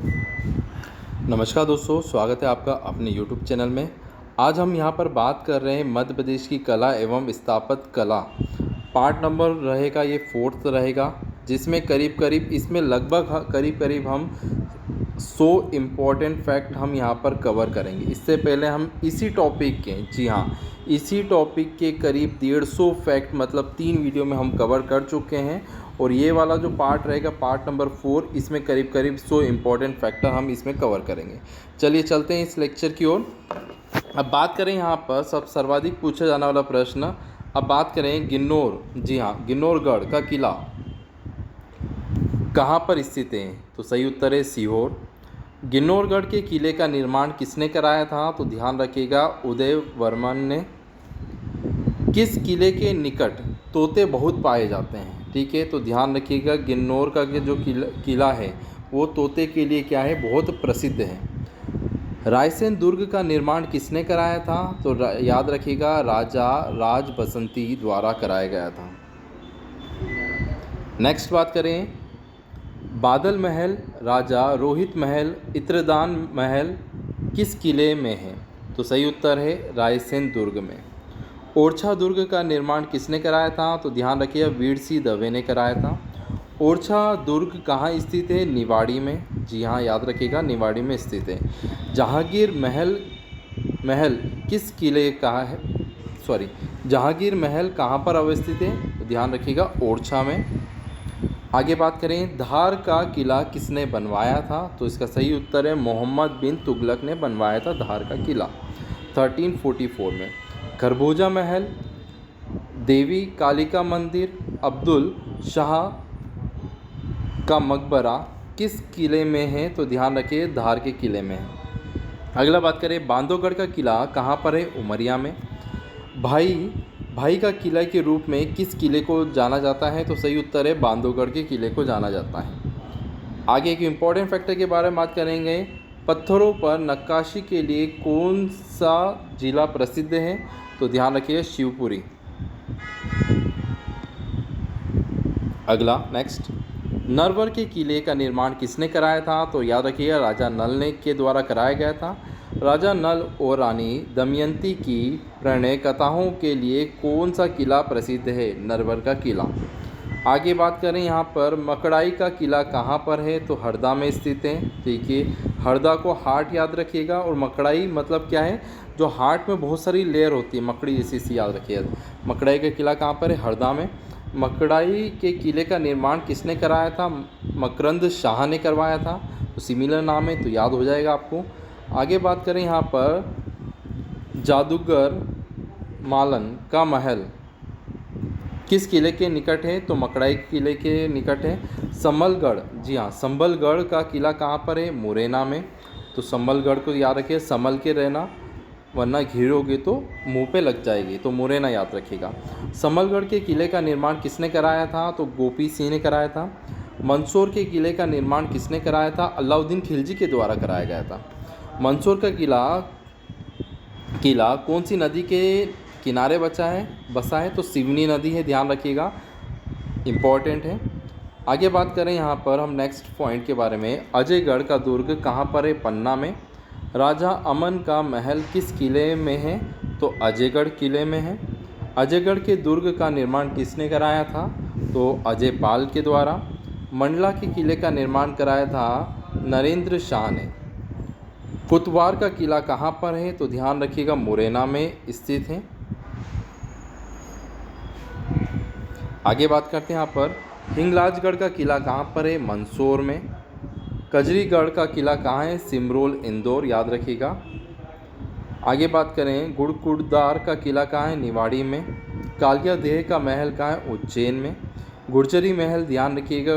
नमस्कार दोस्तों, स्वागत है आपका अपने YouTube चैनल में। आज हम यहाँ पर बात कर रहे हैं मध्य प्रदेश की कला एवं स्थापत्य कला। पार्ट नंबर रहेगा ये 4th रहेगा, जिसमें करीब इसमें लगभग करीब हम 100 इम्पॉर्टेंट फैक्ट हम यहाँ पर कवर करेंगे। इससे पहले हम इसी टॉपिक के इसी टॉपिक के करीब 150 फैक्ट मतलब 3 वीडियो में हम कवर कर चुके हैं। और ये वाला जो पार्ट रहेगा पार्ट नंबर 4, इसमें करीब 100 इम्पॉर्टेंट फैक्टर हम इसमें कवर करेंगे। चलिए चलते हैं इस लेक्चर की ओर। अब बात करें यहाँ पर सर्वाधिक पूछा जाने वाला प्रश्न। अब बात करें गिन्नौर, जी हाँ, गिन्नौरगढ़ का किला कहाँ पर स्थित है? तो सही उत्तर है सीहोर। गिन्नौरगढ़ के किले का निर्माण किसने कराया था? तो ध्यान रखिएगा उदय वर्मन ने। किस किले के निकट तोते बहुत पाए जाते हैं? ठीक है, तो ध्यान रखिएगा गिन्नौर का जो किला है वो तोते के लिए क्या है, बहुत प्रसिद्ध है। रायसेन दुर्ग का निर्माण किसने कराया था? तो याद रखिएगा राजा राज बसंती द्वारा कराया गया था। नेक्स्ट बात करें, बादल महल, राजा रोहित महल, इत्रदान महल किस किले में है? तो सही उत्तर है रायसेन दुर्ग में। ओरछा दुर्ग का निर्माण किसने कराया था? तो ध्यान रखिए वीर सिंह दवे ने कराया था। ओरछा दुर्ग कहाँ स्थित है? निवाड़ी में। जी हाँ, याद रखिएगा निवाड़ी में स्थित है। जहांगीर महल किस किले का है? जहांगीर महल कहाँ पर अवस्थित है? तो ध्यान रखिएगा ओरछा में। आगे बात करें, धार का किला किसने बनवाया था? तो इसका सही उत्तर है मोहम्मद बिन तुगलक ने बनवाया था धार का किला 1344 में। खरबूजा महल, देवी कालिका मंदिर, अब्दुल शाह का मकबरा किस किले में है? तो ध्यान रखिए धार के किले में है। अगला बात करें, बांधवगढ़ का किला कहाँ पर है? उमरिया में। भाई का किला के रूप में किस किले को जाना जाता है? तो सही उत्तर है बांधवगढ़ के किले को जाना जाता है। आगे एक इम्पॉर्टेंट फैक्टर के बारे में बात करेंगे, पत्थरों पर नक्काशी के लिए कौन सा जिला प्रसिद्ध है? तो ध्यान रखिए शिवपुरी। अगला नेक्स्ट, नरवर के किले का निर्माण किसने कराया था? तो याद रखिए राजा नल ने के द्वारा कराया गया था। राजा नल और रानी दमयंती की प्रणय कथाओं के लिए कौन सा किला प्रसिद्ध है? नरवर का किला। आगे बात करें यहाँ पर मकड़ाई का किला कहाँ पर है? तो हरदा में स्थित है। ठीक है, हरदा को हार्ट याद रखिएगा और मकड़ाई मतलब क्या है, जो हार्ट में बहुत सारी लेयर होती है मकड़ी जैसी सी, याद रखिएगा। मकड़ाई का किला कहाँ पर है? हरदा में। मकड़ाई के किले का निर्माण किसने कराया था? मकरंद शाह ने करवाया था। तो सिमिलर नाम है तो याद हो जाएगा आपको। आगे बात करें यहाँ पर जादूगर मालन का महल किस किले के निकट है? तो मकड़ाई किले के निकट है। संबलगढ़, जी हाँ, संबलगढ़ का किला कहाँ पर है? मुरैना में। तो संबलगढ़ को याद रखिए, संभल के रहना वरना घिरोगे तो मुंह पे लग जाएगी, तो मुरैना याद रखिएगा। संबलगढ़ के किले का निर्माण किसने कराया था? तो गोपी सिंह ने कराया था। मंदसौर के किले का निर्माण किसने कराया था? अलाउद्दीन खिलजी के द्वारा कराया गया था। मंदसौर का किला कौन सी नदी के किनारे बसा है? तो सिवनी नदी है, ध्यान रखिएगा, इम्पॉर्टेंट है। आगे बात करें यहाँ पर हम नेक्स्ट पॉइंट के बारे में, अजयगढ़ का दुर्ग कहाँ पर है? पन्ना में। राजा अमन का महल किस किले में है? तो अजयगढ़ किले में है। अजयगढ़ के दुर्ग का निर्माण किसने कराया था? तो अजयपाल के द्वारा। मंडला के किले का निर्माण कराया था नरेंद्र शाह ने। कुतवार का किला कहाँ पर है? तो ध्यान रखिएगा मुरैना में स्थित है। आगे बात करते हैं यहाँ पर, हिंगलाजगढ़ का किला कहाँ पर है? मंदसौर में। कजरीगढ़ का किला कहाँ है? सिमरोल इंदौर, याद रखिएगा। आगे बात करें, गुड़कुड़दार का किला कहाँ है? निवाड़ी में। कालिया देह का महल कहाँ है? उज्जैन में। गुर्जरी महल ध्यान रखिएगा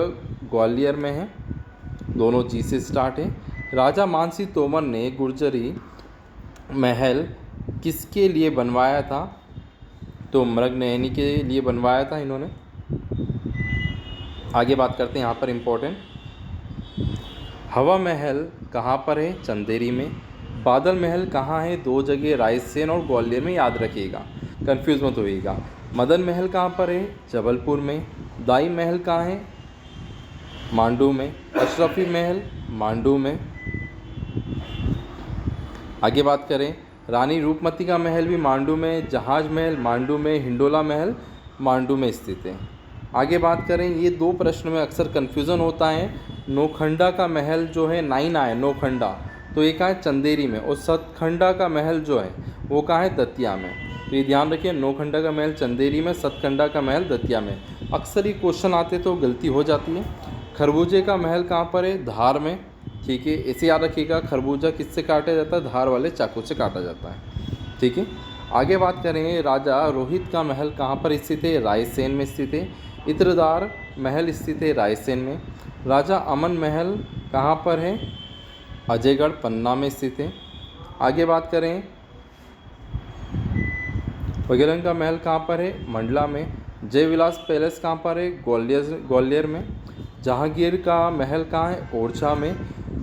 ग्वालियर में है, दोनों जी से स्टार्ट है। राजा मानसिंह तोमर ने गुर्जरी महल किसके लिए बनवाया था? तो मृगनयनी के लिए बनवाया था इन्होंने। आगे बात करते हैं यहाँ पर इम्पोर्टेंट, हवा महल कहाँ पर है? चंदेरी में। बादल महल कहाँ है? 2 जगह, रायसेन और ग्वालियर में, याद रखिएगा, कंफ्यूज मत होइएगा। मदन महल कहाँ पर है? जबलपुर में। दाई महल कहाँ है? मांडू में। अशरफी महल मांडू में। आगे बात करें, रानी रूपमती का महल भी मांडू में, जहाज महल मांडू में, हिंडोला महल मांडू में स्थित है। आगे बात करें, ये 2 प्रश्न में अक्सर कन्फ्यूज़न होता है। नौखंडा का महल जो है, नाइना है नौखंडा, तो ये कहाँ है, चंदेरी में, और सतखंडा का महल जो है वो कहाँ है, दतिया में। तो ये ध्यान रखिए, नौखंडा का महल चंदेरी में, सतखंडा का महल दतिया में। अक्सर ये क्वेश्चन आते तो गलती हो जाती है। खरबूजे का महल कहाँ पर है, धार में। ठीक है, इसे याद रखिएगा, खरबूजा किससे काटा जाता है, धार वाले चाकू से काटा जाता है। ठीक है, आगे बात करें, राजा रोहित का महल कहाँ पर स्थित है, रायसेन में स्थित है। इत्रदार महल स्थित है रायसेन में। राजा अमन महल कहाँ पर है, अजयगढ़ पन्ना में स्थित है। आगे बात करें, बघेलंग का महल कहाँ पर है, मंडला में। जयविलास पैलेस कहाँ पर है, ग्वालियर में। जहांगीर का महल कहाँ है, ओरछा में।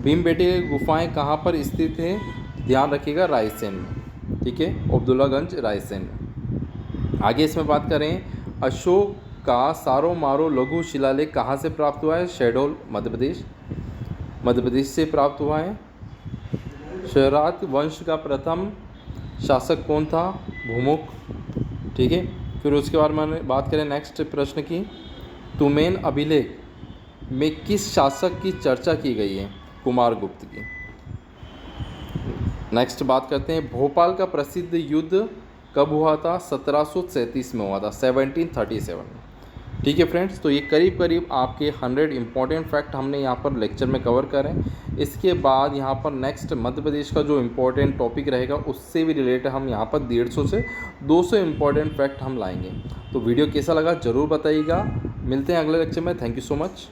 भीमबेटकी की गुफाएं कहाँ पर स्थित है, ध्यान रखिएगा, रायसेन में। ठीक है, अब्दुल्लागंज रायसेन में। आगे इसमें बात करें, अशोक का सारो मारो लघु शिलालेख कहाँ से प्राप्त हुआ है, शहडोल मध्य प्रदेश से प्राप्त हुआ है। शहरात वंश का प्रथम शासक कौन था, भूमुक। ठीक है, फिर उसके बाद में बात करें नेक्स्ट प्रश्न की, तुमेन अभिलेख में किस शासक की चर्चा की गई है, कुमारगुप्त की। नेक्स्ट बात करते हैं, भोपाल का प्रसिद्ध युद्ध कब हुआ था, 1737 में हुआ था, 1737 में। ठीक है फ्रेंड्स, तो ये करीब करीब आपके 100 इंपॉर्टेंट फैक्ट हमने यहाँ पर लेक्चर में कवर करें। इसके बाद यहाँ पर नेक्स्ट मध्य प्रदेश का जो इम्पोर्टेंट टॉपिक रहेगा उससे भी रिलेटेड हम यहाँ पर 150 से 200 इंपॉर्टेंट फैक्ट हम लाएंगे। तो वीडियो कैसा लगा ज़रूर बताइएगा। मिलते हैं अगले लेक्चर में। Thank you so much.